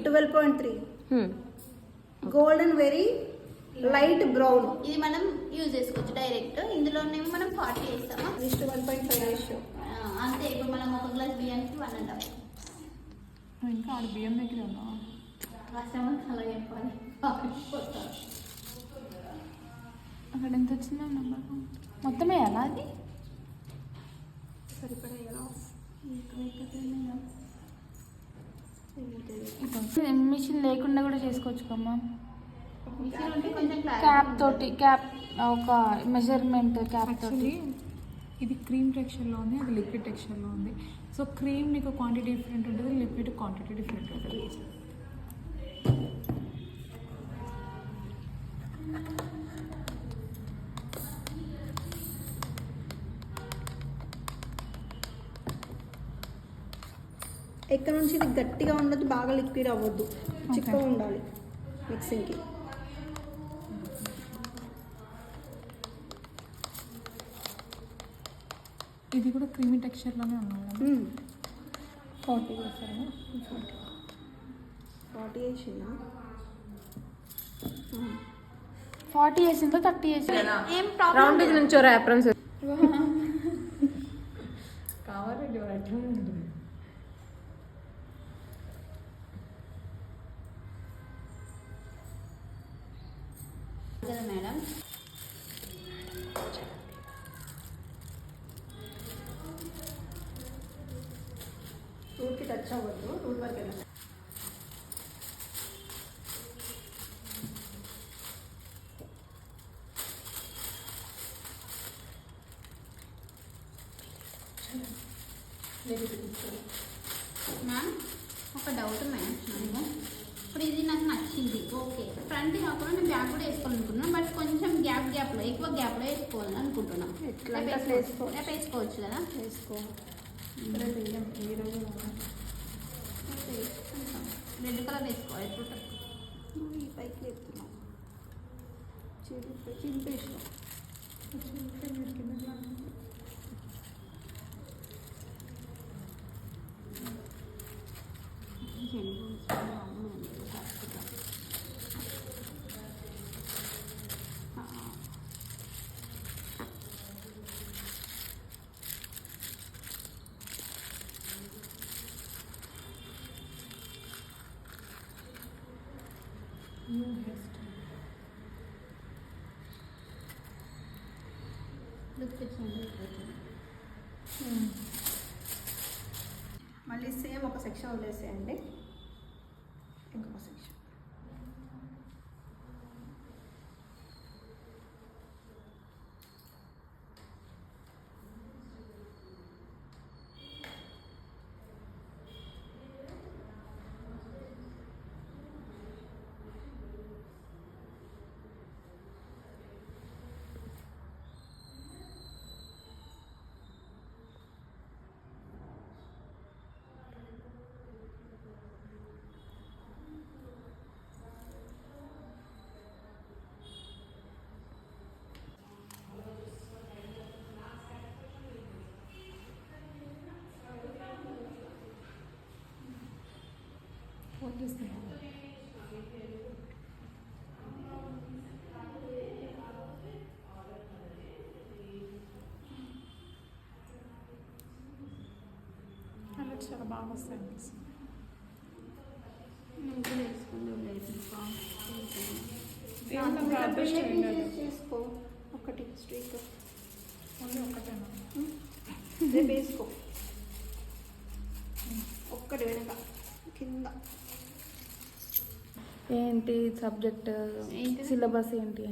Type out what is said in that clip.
12.3 golden very light brown. ఇది మనం use చేసుకోవచ్చు డైరెక్ట్. ఇందులోనేమో మనం 40 వేస్తామా, 1:1.5 రేషియో. అంతే. ఇప్పుడు మనం ఒక గ్లాస్ బియ్యానికి 1.5. ఇంకా ఆడ బియ్యం దగ్గర ఉన్నా కస్టమర్ అలా చెప్పాలి. అక్కడ ఎంత వచ్చిందో నెంబర్ మొత్తం వేయాలా అది సరిపడా మిషన్ లేకుండా కూడా చేసుకోవచ్చు కమ్మా. మిక్సీలో ఉంటే కొంచెం క్యాప్ తోటి, క్యాప్ ఒక మెజర్మెంట్ క్యాప్ తోటి. ఇది క్రీమ్ టెక్స్చర్లో ఉంది, అది లిక్విడ్ టెక్స్చర్లో ఉంది. సో క్రీమ్ మీకు క్వాంటిటీ డిఫరెంట్ ఉంటుంది, లిక్విడ్ క్వాంటిటీ డిఫరెంట్ ఉంటుంది. ఎక్కడ నుంచి ఇది గట్టిగా ఉండదు, బాగా లిక్విడ్ అవ్వద్దు, చిక్కగా ఉండాలి మిక్సింగ్కి. ఇది కూడా క్రీమీ టెక్స్చర్లోనే ఉంది. 40 వేసారు. 40 వేసిందా? 40 వేసిందో 30 వేసిందా? ఏం ప్రాబ్లం రౌండ్ నుంచో రెఫరెన్స్ కావాలండి అట్లా ఉంటుంది. కదా మేడం. రూట్కి టచ్ అవ్వద్దు, రూట్ వరకు వెళ్ళాలి. మ్యామ్ ఒక డౌట్ మ్యామ్ నాకు. ఇప్పుడు ఇది నాకు నచ్చింది, ఓకే. ఫ్రంట్ కాకుండా నేను బ్యాక్ కూడా వేసుకోవాలనుకుంటున్నాను, బట్ కొంచెం గ్యాప్లో ఎక్కువ గ్యాప్లో వేసుకోవాలని అనుకుంటున్నాం. ఎట్లా రేపు వేసుకోవచ్చు కదా. రెడ్ కలర్ వేసుకోవాలి. ఎప్పుడు ఈ పైకి లేపుతున్నాం, చింపేసినాం. మళ్ళీ సేమ్ ఒక సెక్షన్ వదిలేసేయండి, ఇంకొక సెక్షన్. What is that? చాలా బాగా వస్తాయి. చేసుకో ఒకటి స్ట్రీక్, ఓన్లీ ఒకటేనా? రేపు వేసుకో ఒక్కటి వెనక కింద. ఏంటి సబ్జెక్ట్, సిలబస్ ఏంటి?